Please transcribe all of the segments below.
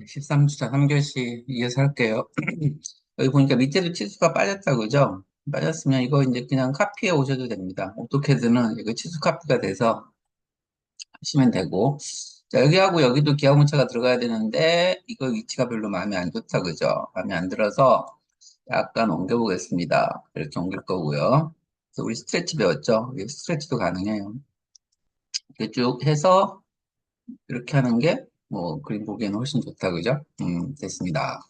13주차 3교시 이어서 할게요. 여기 보니까 밑에도 치수가 빠졌다, 그죠? 빠졌으면 이거 이제 그냥 카피해 오셔도 됩니다. 오토캐드는 이거 치수 카피가 돼서 하시면 되고. 자, 여기하고 여기도 기하공차가 들어가야 되는데, 이거 위치가 별로 마음에 안 좋다, 그죠? 마음에 안 들어서 약간 옮겨보겠습니다. 이렇게 옮길 거고요. 그래서 우리 스트레치 배웠죠? 이 스트레치도 가능해요. 이렇게 쭉 해서 이렇게 하는 게, 뭐, 그림 보기에는 훨씬 좋다, 그죠? 됐습니다.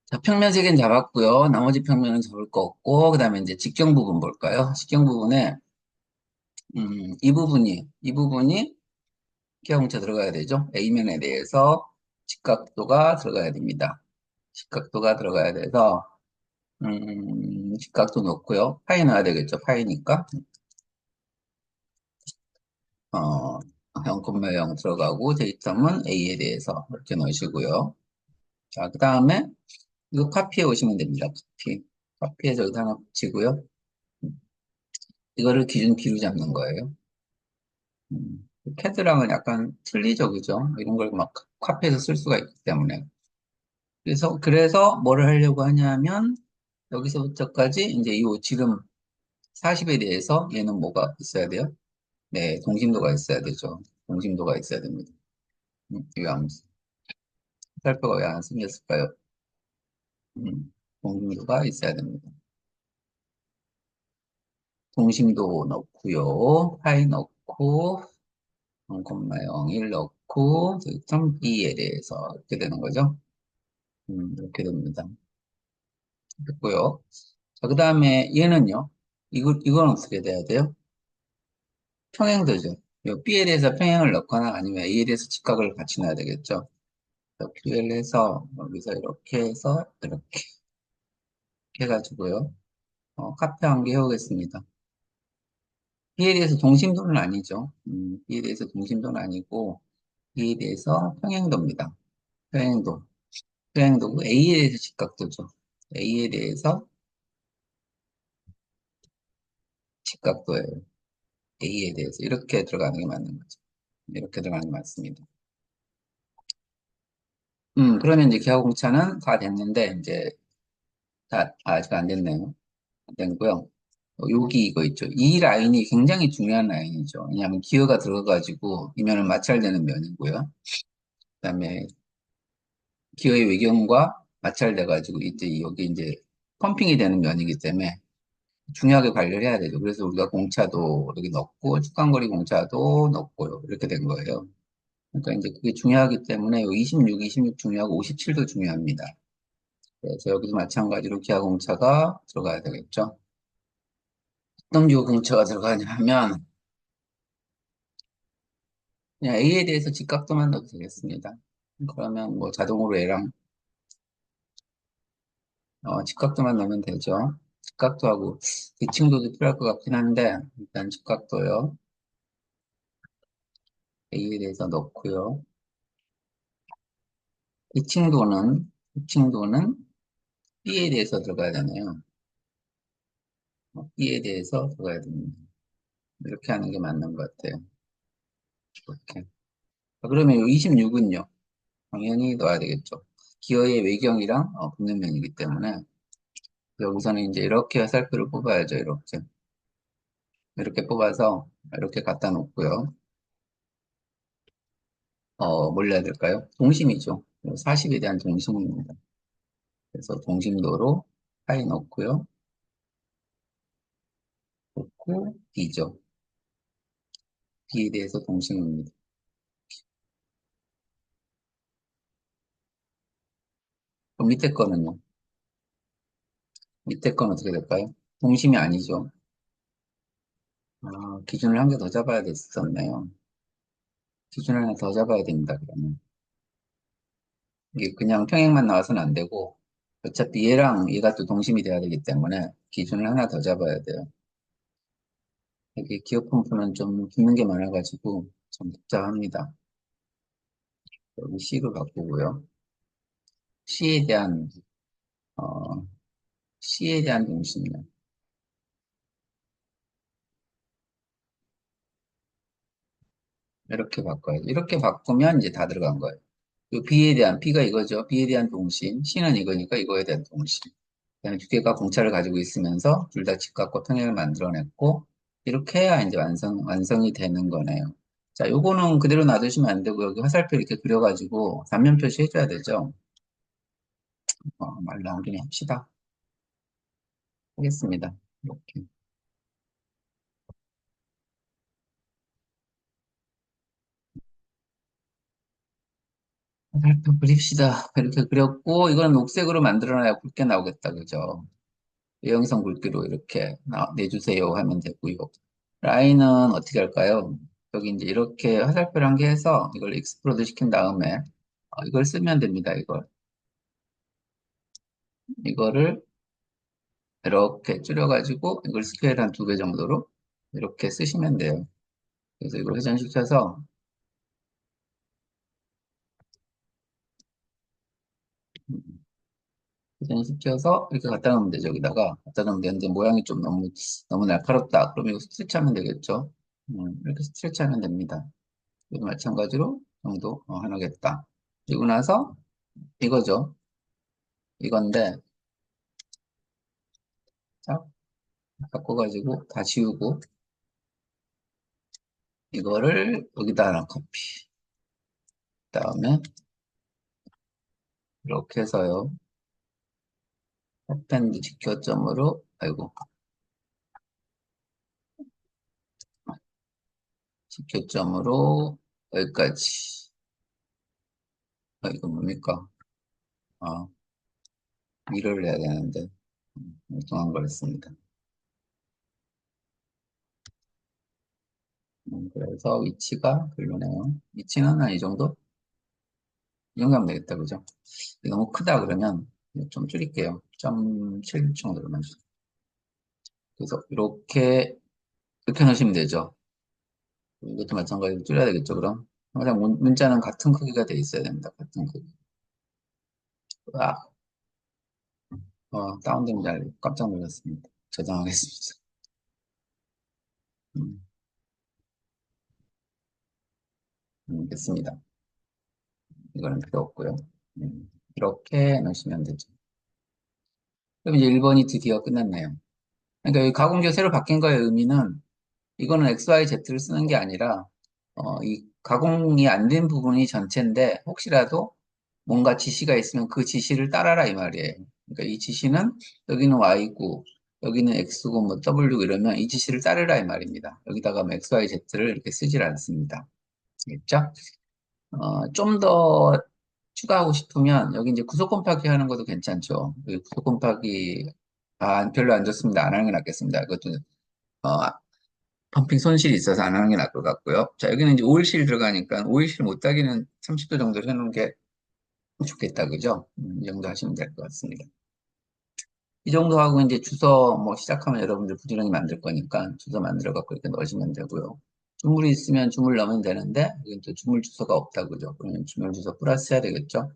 자, 평면 세 개는 잡았고요. 나머지 평면은 잡을 거 없고, 그 다음에 이제 직경 부분 볼까요? 직경 부분에, 이 부분이 기하공차 들어가야 되죠. A면에 대해서 직각도가 들어가야 됩니다. 직각도가 들어가야 돼서, 직각도 넣고요. 파이 넣어야 되겠죠. 파이니까. 어, 0,0 들어가고, 데이터는 A에 대해서 이렇게 넣으시고요. 자, 그 다음에 이거 카피해 오시면 됩니다. 카피해서 여기다 하나 붙이고요. 이거를 기준 B로 잡는 거예요. 캐드랑은 약간 틀리죠, 그죠? 이런 걸 막 카피해서 쓸 수가 있기 때문에. 그래서 뭐를 하려고 하냐면, 여기서부터까지 이제 이 지름 40에 대해서 얘는 뭐가 있어야 돼요? 네, 동심도가 있어야 되죠. 동심도가 있어야 됩니다. 이거 안, 살표가 왜 안 생겼을까요? 동심도가 있어야 됩니다. 동심도 넣고요. 파이 넣고, 0,01 넣고, 점 B에 대해서 이렇게 되는 거죠. 이렇게 됩니다. 됐고요. 자, 그 다음에 얘는요. 이건 어떻게 돼야 돼요? 평행도죠. 요 B에 대해서 평행을 넣거나 아니면 A에 대해서 직각을 같이 넣어야 되겠죠. B를 해서 여기서 이렇게 해서 이렇게 해가지고요. 카페 한 개 해오겠습니다. B에 대해서 동심도는 아니죠. B에 대해서 동심도는 아니고 B에 대해서 평행도입니다. 평행도. 평행도고 A에 대해서 직각도죠. A에 대해서 직각도예요. A에 대해서 이렇게 들어가는 게 맞는 거죠. 이렇게 들어가는 게 맞습니다. 그러면 이제 기하공차는 다 됐는데, 이제, 아직 안 됐네요. 안 됐고요. 여기 이거 있죠. 이 라인이 굉장히 중요한 라인이죠. 왜냐하면 기어가 들어가가지고, 이 면은 마찰되는 면이고요. 그 다음에 기어의 외경과 마찰돼가지고, 이제 여기 이제 펌핑이 되는 면이기 때문에 중요하게 관리를 해야 되죠. 그래서 우리가 공차도 여기 넣고, 측간거리 공차도 넣고요. 이렇게 된 거예요. 그러니까 이제 그게 중요하기 때문에 26 중요하고 57도 중요합니다. 그래서 여기도 마찬가지로 기아 공차가 들어가야 되겠죠. 어떤 기아 공차가 들어가냐 하면 그냥 A에 대해서 직각도만 넣어도 되겠습니다. 그러면 뭐 자동으로 A랑 직각도만 넣으면 되죠. 직각도하고 대칭도도 필요할 것 같긴 한데 일단 직각도요. A에 대해서 넣고요. 대칭도는 B에 대해서 들어가야 되네요. B에 대해서 들어가야 됩니다. 이렇게 하는 게 맞는 것 같아요. 이렇게. 그러면 26은요? 당연히 넣어야 되겠죠. 기어의 외경이랑 붙는 면이기 때문에 여기서는 이제 이렇게 살표를 뽑아야죠. 이렇게 뽑아서 이렇게 갖다 놓고요. 뭘 해야 될까요? 동심이죠. 40에 대한 동심입니다. 그래서 동심도로 파이 넣고요. 놓고 B죠. B에 대해서 동심입니다. 그럼 밑에 거는 어떻게 될까요? 동심이 아니죠. 기준을 한 개 더 잡아야 됐었네요. 기준을 하나 더 잡아야 됩니다. 그러면. 이게 그냥 평행만 나와서는 안 되고, 어차피 얘랑 얘가 또 동심이 돼야 되기 때문에 기준을 하나 더 잡아야 돼요. 이게 기업 펌프는 좀 붙는 게 많아가지고 좀 복잡합니다. 여기 C로 바꾸고요. C에 대한, 어, C에 대한 동심이요. 이렇게 바꿔야죠. 이렇게 바꾸면 이제 다 들어간 거예요. 그 B에 대한, B가 이거죠. B에 대한 동심, C는 이거니까 이거에 대한 동심. 그다음에 두 개가 공차를 가지고 있으면서 둘 다 직각과 평행을 만들어냈고, 이렇게 해야 이제 완성이 되는 거네요. 자, 요거는 그대로 놔두시면 안 되고, 여기 화살표 이렇게 그려가지고, 단면 표시해줘야 되죠. 말 나온 김에 합시다. 하겠습니다. 이렇게. 화살표 그립시다. 이렇게 그렸고, 이거는 녹색으로 만들어놔야 굵게 나오겠다. 그죠? 외형성 굵기로 이렇게 내주세요 하면 되고요. 라인은 어떻게 할까요? 여기 이제 이렇게 화살표를 한 개 해서 이걸 익스플로드 시킨 다음에 이걸 쓰면 됩니다. 이거를 이렇게 줄여가지고 이걸 스케일 한 두 배 정도로 이렇게 쓰시면 돼요. 그래서 이걸 회전시켜서 회전시켜서 이렇게 갖다 놓으면 되죠. 여기다가 갖다 놓으면 되는데 모양이 좀 너무 날카롭다. 그럼 이거 스트레치하면 되겠죠. 이렇게 스트레치하면 됩니다. 이도 마찬가지로 정도 하겠다. 그리고 나서 이거죠. 이건데 자 바꿔가지고 다 지우고 이거를 여기다 하나 커피. 그다음에 이렇게 해서요. 탭밴드 직교점으로 아이고 직교점으로 여기까지. 이거 뭡니까? 아, 위를 해야 되는데 엉뚱한 걸 했습니다. 그래서 위치가 별로네요. 위치는 한 이 정도? 이 정도 하면 되겠다, 그죠? 이게 너무 크다 그러면 좀 줄일게요. 0.7 정도로만. 그래서 이렇게 넣으시면 되죠. 이것도 마찬가지로 줄여야 되겠죠, 그럼? 항상 문자는 같은 크기가 돼 있어야 됩니다. 같은 크기. 아, 다운된 줄 깜짝 놀랐습니다. 저장하겠습니다. 음, 됐습니다. 이거는 필요 없고요. 이렇게 넣으시면 되죠. 그럼 이제 1번이 드디어 끝났네요. 그러니까 이 가공기가 새로 바뀐 거의 의미는 이거는 XYZ를 쓰는 게 아니라 이 가공이 안 된 부분이 전체인데 혹시라도 뭔가 지시가 있으면 그 지시를 따라라 이 말이에요. 그러니까 이 지시는 여기는 Y고 여기는 X고 뭐 W고 이러면 이 지시를 따르라 이 말입니다. 여기다가 뭐 XYZ를 이렇게 쓰질 않습니다. 알겠죠? 좀 더 추가하고 싶으면 여기 이제 구속 곱하기 하는 것도 괜찮죠. 그 구속 곱하기 별로 안 좋습니다. 안 하는 게 낫겠습니다. 그것도 어, 펌핑 손실이 있어서 안 하는 게 나을 것 같고요. 자, 여기는 이제 오일실 들어가니까 오일실 못하기는 30도 정도로 해놓은 게 좋겠다, 그죠? 이 정도 하시면 될 것 같습니다. 이 정도 하고 이제 주소 뭐 시작하면 여러분들 부지런히 만들 거니까 주소 만들어 갖고 이렇게 넣으시면 되고요. 주물이 있으면 주물 넣으면 되는데 여기 또 주물 주소가 없다, 그죠? 그러면 주물 주소 플러스 해야 되겠죠?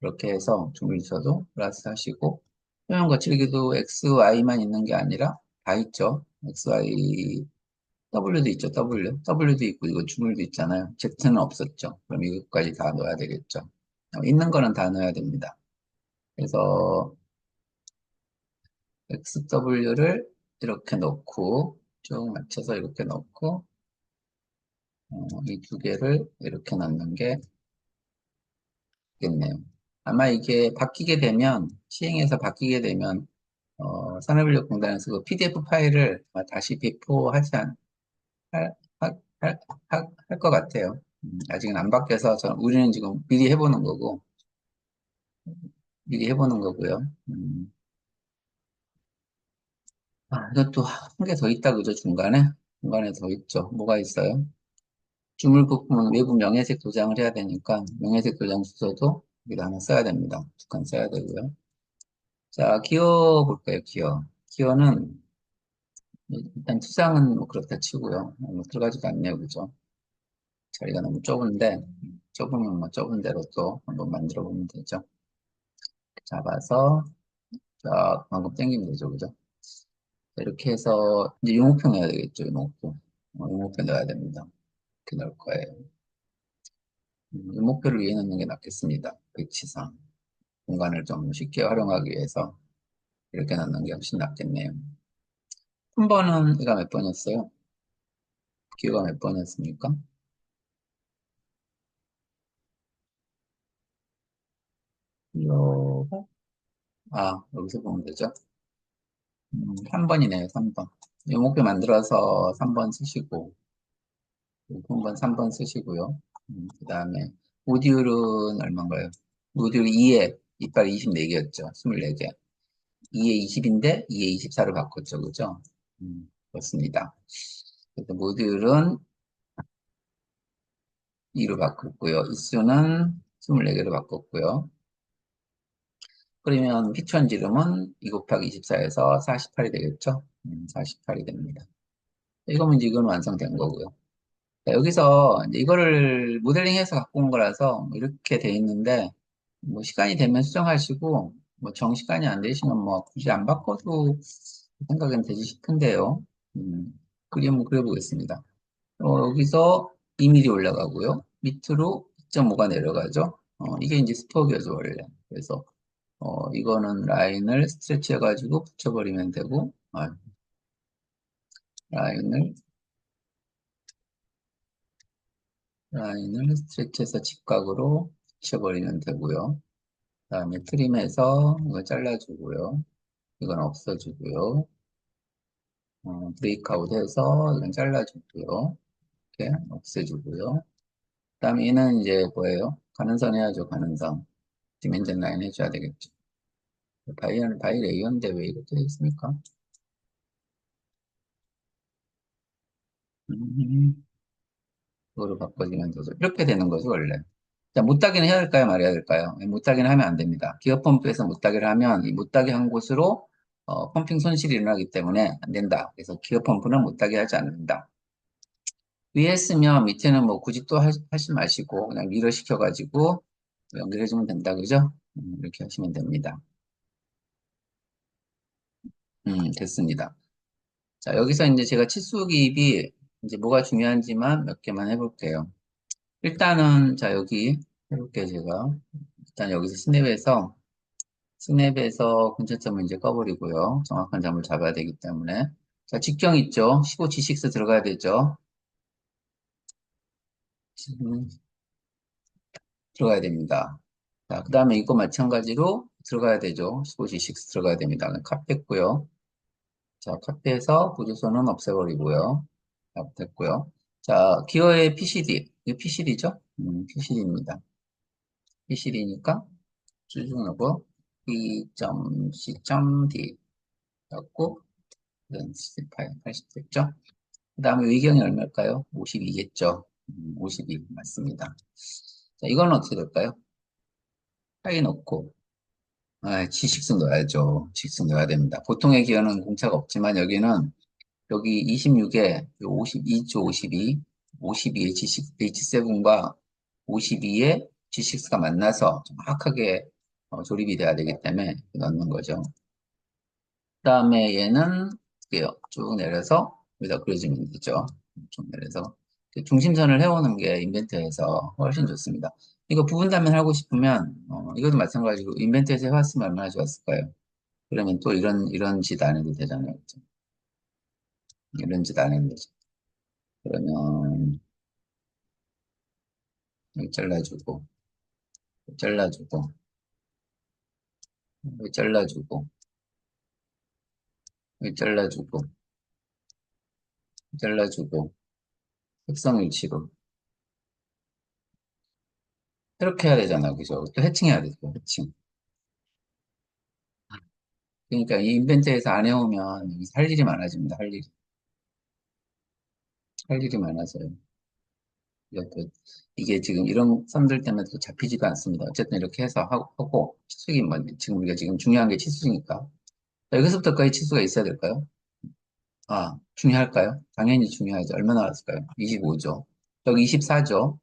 그렇게 해서 주물 주소도 플러스 하시고 표현 거칠기도 X, Y만 있는 게 아니라 다 있죠. X, Y W도 있죠, W. W도 있고, 이거 주물도 있잖아요. Z는 없었죠. 그럼 이것까지 다 넣어야 되겠죠. 있는 거는 다 넣어야 됩니다. 그래서 XW를 이렇게 넣고, 쭉 맞춰서 이렇게 넣고, 이 두 개를 이렇게 넣는 게 되겠네요. 아마 이게 바뀌게 되면, 시행해서 바뀌게 되면, 산업인력공단에서 그 PDF 파일을 아마 다시 배포하지 할, 할 것 같아요. 아직은 안 바뀌어서 우리는 지금 미리 해보는 거고요. 이것도 한 개 더 있다, 그죠? 중간에 더 있죠. 뭐가 있어요? 주물 부품은 외부 명예색 도장을 해야 되니까 명예색 도장 주소도 여기다 하나 써야 됩니다. 두 칸 써야 되고요. 자, 기어 볼까요? 기어는 일단 투상은 뭐 그렇다 치고요. 들어가지도 않네요, 그죠? 자리가 너무 좁으면 뭐 좁은 대로 또 한번 만들어 보면 되죠. 잡아서 자, 방금 당기면 되죠, 그죠? 자, 이렇게 해서 이제 용목표 넣어야 되겠죠, 용목표. 용목표 넣어야 됩니다. 이렇게 넣을 거예요. 이 목표를 위해 넣는 게 낫겠습니다. 배치상. 공간을 좀 쉽게 활용하기 위해서 이렇게 넣는 게 훨씬 낫겠네요. 3번은 이가 몇 번이었어요? 기호가 몇 번이었습니까? 기호가, 여기서 보면 되죠. 3번이네요, 3번. 이 목표 만들어서 3번 쓰시고, 3번 쓰시고요. 그 다음에, 모듈은 얼마인가요? 모듈 2에 이빨 24개였죠. 24개. 2에 20인데 2에 24로 바꿨죠. 그죠? 그렇습니다. 그래서 모듈은 2로 바꿨고요. 입수는 24개로 바꿨고요. 그러면 피촌 지름은 2 곱하기 24에서 48이 되겠죠? 48이 됩니다. 이거면 이제 이건 완성된 거고요. 자, 여기서 이제 이거를 모델링해서 갖고 온 거라서 뭐 이렇게 돼 있는데 뭐 시간이 되면 수정하시고 뭐 정시간이 안 되시면 뭐 굳이 안 바꿔도 생각은 되지 싶은데요. 그림을 그려보겠습니다. 여기서 2mm 올라가고요. 밑으로 2.5가 내려가죠. 이게 이제 스토어기어죠, 원래. 그래서 이거는 라인을 스트레치 해가지고 붙여버리면 되고, 라인을, 라인을 스트레치해서 직각으로 붙여버리면 되고요. 그 다음에 트림해서 이거 잘라주고요. 이건 없애주고요. 브레이크아웃 해서 이건 잘라주고요. 이렇게 없애주고요. 그 다음에 얘는 이제 뭐예요? 가는선 해야죠, 가는선. 디멘전 라인 해줘야 되겠죠. 바이 레이어인데 왜 이렇게 돼 있습니까? 음, 그거로 바꿔주면 되죠. 이렇게 되는 거죠, 원래. 자, 못따기는 해야 될까요, 말해야 될까요? 못따기는 하면 안 됩니다. 기어 펌프에서 못따기를 하면 이 못따기 한 곳으로 펌핑 손실이 일어나기 때문에 안 된다. 그래서 기어 펌프는 못따기 하지 않는다. 위에 했으면 밑에는 뭐 굳이 또 하지 마시고 그냥 밀어 시켜가지고 연결해주면 된다, 그죠? 이렇게 하시면 됩니다. 됐습니다. 자, 여기서 이제 제가 치수 기입이 이제 뭐가 중요한지만 몇 개만 해볼게요. 일단은, 자, 여기 해볼게요, 제가. 일단 여기서 스냅에서 근처점을 이제 꺼버리고요. 정확한 점을 잡아야 되기 때문에. 자, 직경 있죠? 15G6 들어가야 되죠? 지금 들어가야 됩니다. 자, 그 다음에 이거 마찬가지로 들어가야 되죠? 15G6 들어가야 됩니다. 카피했고요. 자, 카피해서 보조선은 없애버리고요. 자, 됐고요. 자, 기어의 PCD. 이게 PCD죠? PCD입니다. PCD니까 수중하고 B.C.D 갖고 80 됐죠? 그 다음에 의경이 얼마일까요? 52겠죠? 52 맞습니다. 자, 이건 어떻게 될까요? 파이 넣고 지식수 넣어야죠. 지식수 넣어야 됩니다. 보통의 기어는 공차가 없지만 여기는 여기 26에 52조 52, 52의 G6, H7과 52의 G6가 만나서 정확하게 조립이 돼야 되기 때문에 넣는 거죠. 그 다음에 얘는 어게요 쭉 내려서 여기다 그려주면 되죠. 쭉 내려서 중심선을 해오는 게 인벤터에서 훨씬 좋습니다. 이거 부분 단면 하고 싶으면 이것도 마찬가지로 인벤터에서 해왔으면 얼마나 좋았을까요? 그러면 또 이런 짓 안 해도 되잖아요. 그죠? 이런 짓 안 해도 되죠. 그러면 여기 잘라주고 잘라주고 여기 잘라주고 여기 잘라주고 색상 위치로 이렇게 해야 되잖아요. 그죠? 또 해칭해야 되죠. 해칭. 그러니까 이 인벤트에서 안 해오면 할 일이 많아집니다. 할 일이 많아서요. 이것도 이게 지금 이런 선들 때문에 또 잡히지가 않습니다. 어쨌든 이렇게 해서 하고 치수기 뭐 지금 우리가 지금 중요한 게 치수니까 자, 여기서부터까지 치수가 있어야 될까요? 중요할까요? 당연히 중요하죠. 얼마나 나왔을까요? 25죠. 여기 24죠.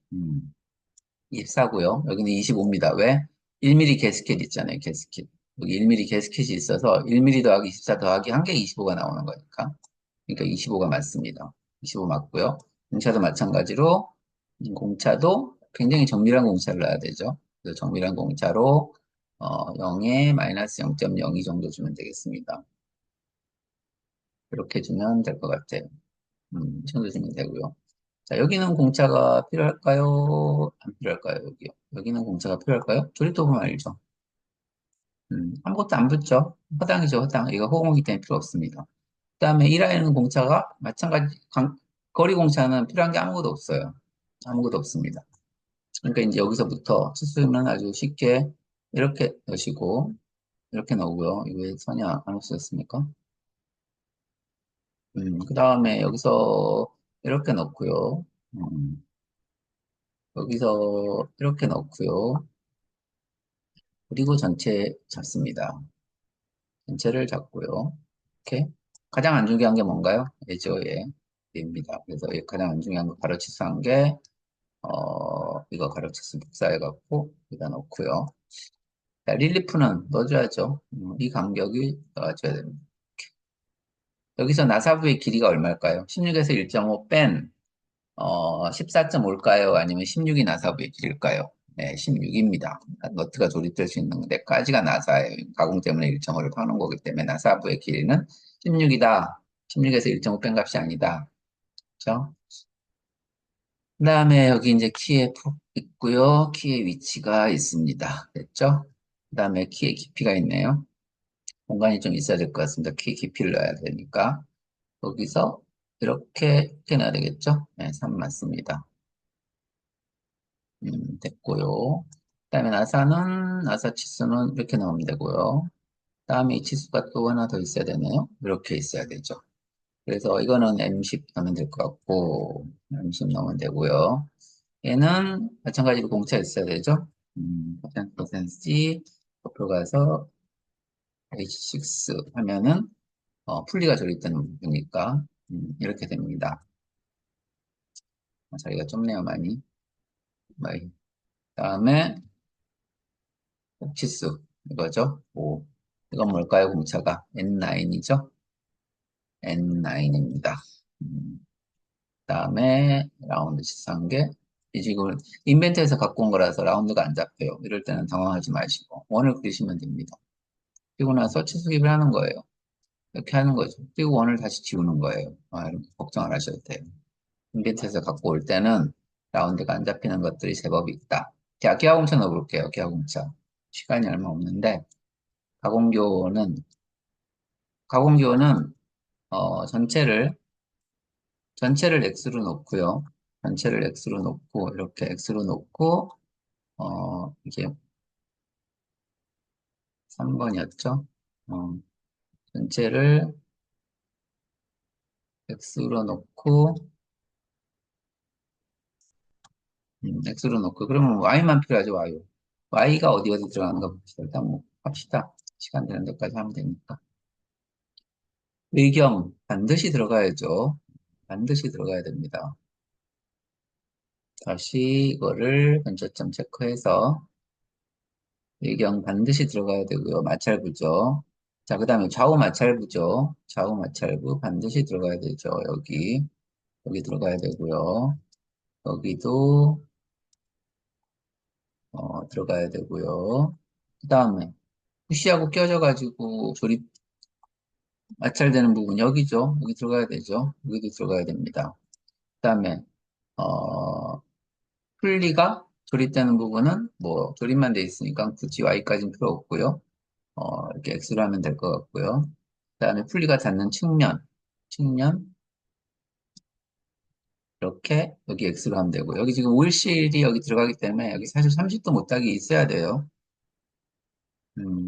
24고요. 여기는 25입니다. 왜? 1mm 개스켓 있잖아요. 개스켓. 여기 1mm 개스켓이 있어서 1mm 더하기 24 더하기 한 개 25가 나오는 거니까. 그러니까 25가 맞습니다. 25 맞고요. 공차도 마찬가지로 공차도 굉장히 정밀한 공차를 넣어야 되죠. 그래서 정밀한 공차로 0에 마이너스 0.02 정도 주면 되겠습니다. 이렇게 주면 될 것 같아요. 이 정도 주면 되고요. 자, 여기는 공차가 필요할까요? 안 필요할까요? 여기요. 여기는 공차가 필요할까요? 조립도 보면 알죠. 아무것도 안 붙죠. 허당이죠, 허당. 이거 허공이기 때문에 필요 없습니다. 그 다음에 이 라인은 공차가 마찬가지, 거리 공차는 필요한 게 아무것도 없어요. 아무것도 없습니다. 그러니까 이제 여기서부터 치수는 아주 쉽게 이렇게 넣으시고, 이렇게 넣고요. 이거 왜 선이 안 없어졌습니까? 그 다음에 여기서 이렇게 넣고요. 여기서 이렇게 넣고요. 그리고 전체 잡습니다. 전체를 잡고요. 이렇게. 가장 안 중요한 게 뭔가요? 예죠, 예. 입니다. 그래서 가장 안 중요한 거 가로 치수한 게, 이거 가로 치수 복사해갖고, 여기다 넣고요. 자, 릴리프는 넣어줘야죠. 이 간격이 넣어줘야 됩니다. 여기서 나사부의 길이가 얼마일까요? 16에서 1.5 뺀, 14.5일까요? 아니면 16이 나사부의 길일까요? 네, 16입니다. 너트가 조립될 수 있는 데까지가 나사예요. 가공 때문에 1.5를 파는 거기 때문에 나사부의 길이는 16이다. 16에서 1.5 뺀 값이 아니다. 그렇죠? 그 다음에 여기 이제 키에 푹 있고요. 키의 위치가 있습니다. 됐죠? 그 다음에 키의 깊이가 있네요. 공간이 좀 있어야 될 것 같습니다. 키 깊이를 넣어야 되니까. 여기서 이렇게 넣어야 되겠죠? 네, 3 맞습니다. 됐고요. 그다음에 나사 치수는 이렇게 넣으면 되고요. 다음에 이 치수가 또 하나 더 있어야 되네요. 이렇게 있어야 되죠. 그래서 이거는 M10 넣으면 될 것 같고, M10 넣으면 되고요. 얘는 마찬가지로 공차 있어야 되죠. C, 옆으로 가서 H6 하면은, 풀리가 조립되는 부분이니까, 이렇게 됩니다. 자리가 좁네요, 많이. 다음에, 치수 이거죠. 5. 이건 뭘까요? 공차가 N9이죠. N9입니다. 그다음에 라운드 치수한 게 이 지금 인벤트에서 갖고 온 거라서 라운드가 안 잡혀요. 이럴 때는 당황하지 마시고 원을 그리시면 됩니다. 그리고 나서 치수 기입을 하는 거예요. 이렇게 하는 거죠. 그리고 원을 다시 지우는 거예요. 이렇게 걱정 안 하셔도 돼요. 인벤트에서 갖고 올 때는 라운드가 안 잡히는 것들이 제법 있다. 자, 기하공차 넣어볼게요. 기하공차. 시간이 얼마 없는데 가공교는 가공교는 전체를 x로 놓고요. 전체를 x로 놓고 이렇게 x로 놓고 이게 3번이었죠. 전체를 x로 놓고 x로 놓고 그러면 y만 필요하죠. y가 어디 어디 들어가는가 봅시다. 일단 뭐 합시다. 시간 되는 데까지 하면 되니까. 의경 반드시 들어가야죠. 반드시 들어가야 됩니다. 다시 이거를 변초점 체크해서 일경 반드시 들어가야 되고요. 마찰부죠. 자, 그 다음에 좌우 마찰부죠. 좌우 마찰부 반드시 들어가야 되죠. 여기 들어가야 되고요. 여기도 들어가야 되고요. 그 다음에 푸시하고 껴져가지고 조립 마찰되는 부분 여기죠. 여기 들어가야 되죠. 여기도 들어가야 됩니다. 그 다음에 어, 풀리가 조립되는 부분은 뭐 조립만 돼 있으니까 굳이 Y까지는 필요 없고요. 이렇게 X로 하면 될 것 같고요. 그 다음에 풀리가 닿는 측면, 이렇게 여기 X로 하면 되고, 여기 지금 오일실이 여기 들어가기 때문에 여기 사실 30도 못하게 있어야 돼요.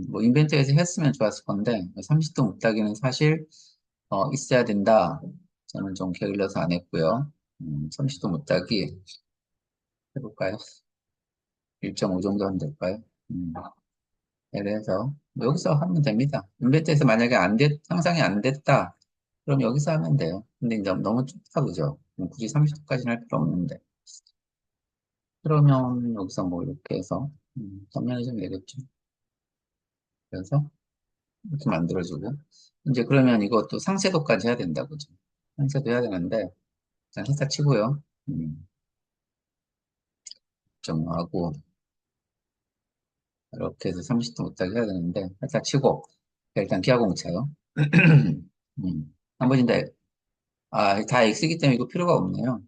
뭐 인벤트에서 했으면 좋았을 건데, 30도 못하기는 사실, 있어야 된다. 저는 좀 게을러서 안 했고요. 30도 못하기 해볼까요? 1.5 정도 하면 될까요? 그래서 여기서 하면 됩니다. 인벤트에서 만약에 상상이 안 됐다. 그럼 여기서 하면 돼요. 근데 이제 너무 좁다, 그죠? 굳이 30도까지는 할 필요 없는데. 그러면 여기서 뭐 이렇게 해서, 점령해주면 되겠죠. 그래서 이렇게 만들어주고. 이제 그러면 이것도 상쇄도까지 해야 된다, 그죠? 상쇄도 해야 되는데, 그냥 회사 치고요. 정하고, 이렇게 해서 30도 못하게 해야 되는데, 살짝 치고, 일단 기하공차요. 나머지는 다 X이기 때문에 이거 필요가 없네요.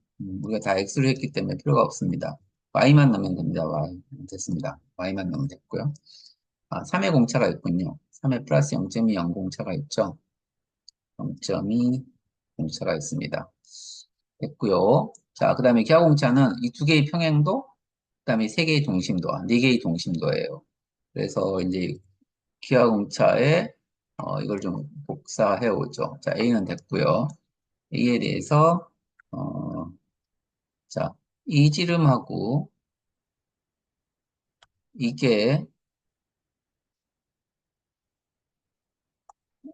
우리가 다 X로 했기 때문에 필요가 없습니다. Y만 넣으면 됩니다. Y. 됐습니다. Y만 넣으면 됐고요. 3의 공차가 있군요. 3의 플러스 0.2 0공차가 있죠. 0.2 공차가 있습니다. 됐고요. 자, 그 다음에 기하공차는 이 두 개의 평행도, 그 다음에 세 개의 동심도, 네 개의 동심도예요. 그래서 이제 기하공차에 이걸 좀 복사해 오죠. 자, A는 됐고요. A에 대해서 자, 이 지름하고 이게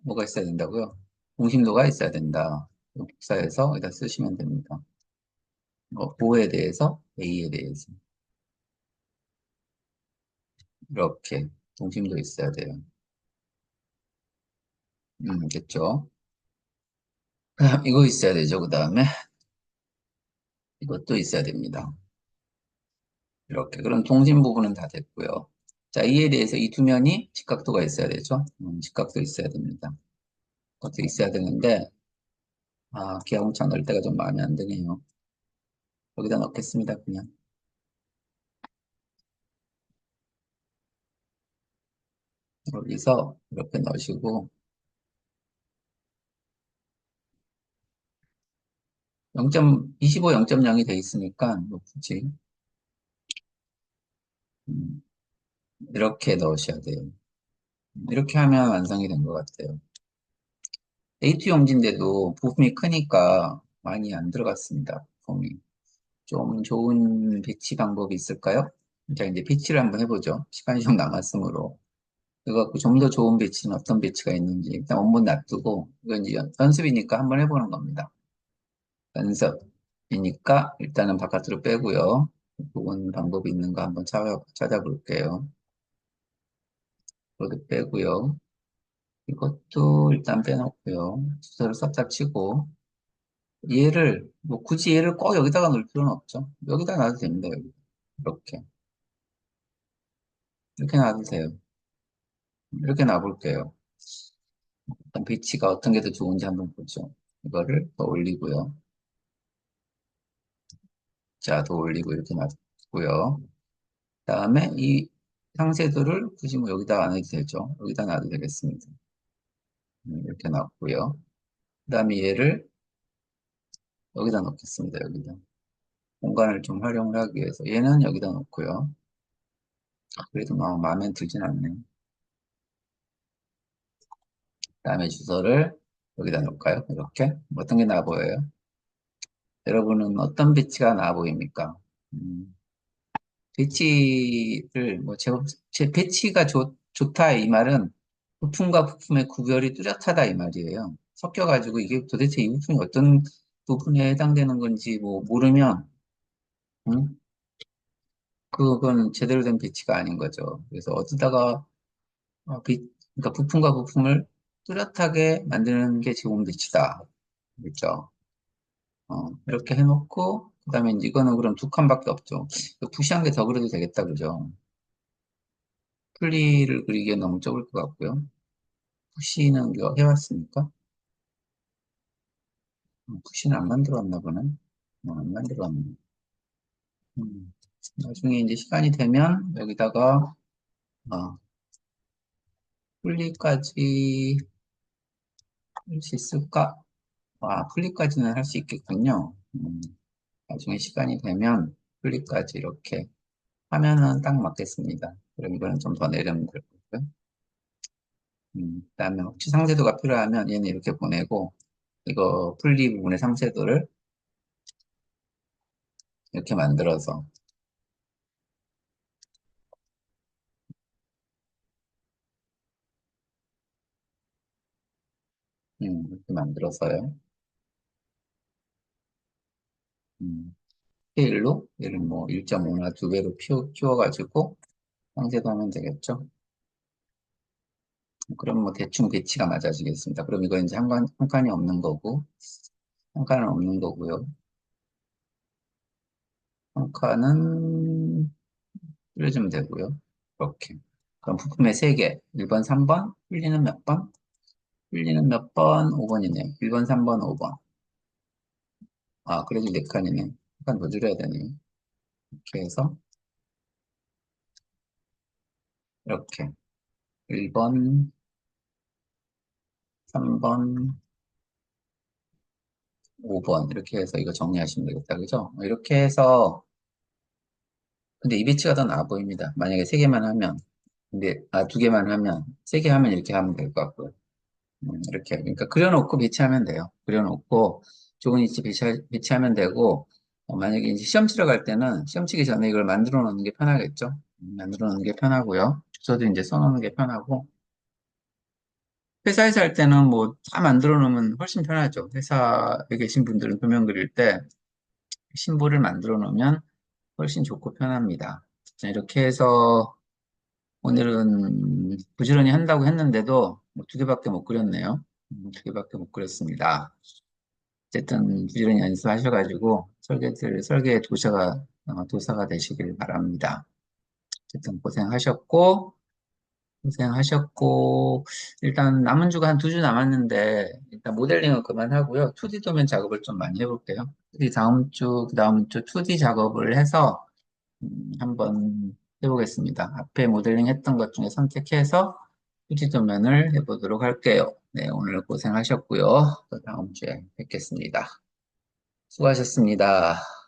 뭐가 있어야 된다고요? 공심도가 있어야 된다. 복사해서 여기다 쓰시면 됩니다. 5에 대해서 A에 대해서 이렇게 동심도 있어야 돼요. 됐죠? 이거 있어야 되죠. 그 다음에 이것도 있어야 됩니다. 이렇게. 그럼 동심 부분은 다 됐고요. 자, 이에 대해서 이 두 면이 직각도가 있어야 되죠. 직각도 있어야 됩니다. 그것도 있어야 되는데, 기하공차 넣을 때가 좀 마음에 안 드네요. 여기다 넣겠습니다, 그냥. 여기서 이렇게 넣으시고, 0.25, 0.0이 돼 있으니까, 뭐 굳이, 음, 이렇게 넣으셔야 돼요. 이렇게 하면 완성이 된 것 같아요. A2 용지인데도 부품이 크니까 많이 안 들어갔습니다. 부품이. 좀 좋은 배치 방법이 있을까요? 자, 이제 배치를 한번 해보죠. 시간이 좀 남았으므로. 그래갖고 좀 더 좋은 배치는 어떤 배치가 있는지 일단 원본 놔두고, 이건 이제 연습이니까 한번 해보는 겁니다. 연습이니까 일단은 바깥으로 빼고요. 좋은 방법이 있는가 한번 찾아볼게요. 이것도 빼고요. 이것도 일단 빼놓고요. 주소를 싹싹 치고, 얘를, 뭐 굳이 얘를 꼭 여기다가 놓을 필요는 없죠. 여기다 놔도 됩니다, 여기. 이렇게. 이렇게 놔도 돼요. 이렇게 놔볼게요. 일단 배치가 어떤 게 더 좋은지 한번 보죠. 이거를 더 올리고요. 자, 더 올리고 이렇게 놔두고요. 그 다음에 이 상세도를 굳이 뭐 여기다 안 해도 되죠. 여기다 놔도 되겠습니다. 이렇게 놨고요. 그 다음에 얘를 여기다 놓겠습니다. 여기다. 공간을 좀 활용을 하기 위해서 얘는 여기다 놓고요. 그래도 막 마음에 들진 않네요. 그 다음에 주소를 여기다 놓을까요? 이렇게. 어떤 게 나아 보여요? 여러분은 어떤 배치가 나아 보입니까? 음, 배치를 뭐 제 배치가 좋다 이 말은 부품과 부품의 구별이 뚜렷하다 이 말이에요. 섞여가지고 이게 도대체 이 부품이 어떤 부분에 해당되는 건지 뭐 모르면 음, 그건 제대로 된 배치가 아닌 거죠. 그래서 어디다가 그러니까 부품과 부품을 뚜렷하게 만드는 게 좋은 배치다. 그렇죠? 이렇게 해놓고 그다음에 이제 이거는 그럼 두 칸밖에 없죠. 푸시한 게 더 그려도 되겠다, 그죠? 풀리를 그리기에 너무 적을 것 같고요. 푸시는 이거 해왔으니까 푸시는 안 만들어왔나 보네. 안 만들어왔네. 음, 나중에 이제 시간이 되면 여기다가 어, 풀리까지 할 수 있을까? 풀리까지는 할 수 있겠군요. 나중에 시간이 되면 풀리까지 이렇게 하면은 딱 맞겠습니다. 그럼 이거는 좀 더 내려면 될 거고요. 그다음에 혹시 상세도가 필요하면 얘는 이렇게 보내고 이거 풀리 부분의 상세도를 이렇게 만들어서 이렇게 만들어서요. 스케일로 얘를 뭐 1.5나 2배로 키워가지고 상세도 하면 되겠죠. 그럼 뭐 대충 배치가 맞아지겠습니다. 그럼 이거 이제 한 칸이 없는 거고 한 칸은 없는 거고요. 한 칸은 그려주면 되고요. 이렇게. 그럼 부품의 3개. 1번, 3번. 흘리는 몇 번? 흘리는 몇 번? 5번이네요. 1번, 3번, 5번. 아, 그래도 4칸이네. 한 칸 더 줄여야 되네요. 이렇게 해서, 이렇게. 1번, 3번, 5번. 이렇게 해서 이거 정리하시면 되겠다. 그죠? 이렇게 해서, 근데 이 배치가 더 나아 보입니다. 만약에 3개만 하면, 근데, 2개만 하면, 3개 하면 이렇게 하면 될 것 같고요. 이렇게. 그러니까 그려놓고 배치하면 돼요. 그려놓고 좋은 위치 배치하면 되고, 만약에 이제 시험 치러 갈 때는 시험 치기 전에 이걸 만들어 놓는 게 편하겠죠. 만들어 놓는 게 편하고요. 주소도 이제 써놓는 게 편하고, 회사에서 할 때는 뭐 다 만들어 놓으면 훨씬 편하죠. 회사에 계신 분들은 도면 그릴 때 심볼을 만들어 놓으면 훨씬 좋고 편합니다. 자, 이렇게 해서 오늘은 부지런히 한다고 했는데도 뭐 2개밖에 못 그렸네요. 2개밖에 못 그렸습니다. 어쨌든 부지런히 연습하셔가지고 설계 도사가 되시길 바랍니다. 어쨌든 고생하셨고, 일단 남은 주가 한 2주 남았는데, 일단 모델링은 그만하고요. 2D 도면 작업을 좀 많이 해볼게요. 그 다음 주 2D 작업을 해서, 한번 해보겠습니다. 앞에 모델링 했던 것 중에 선택해서 2D 도면을 해보도록 할게요. 네, 오늘 고생하셨고요. 또 다음 주에 뵙겠습니다. 수고하셨습니다.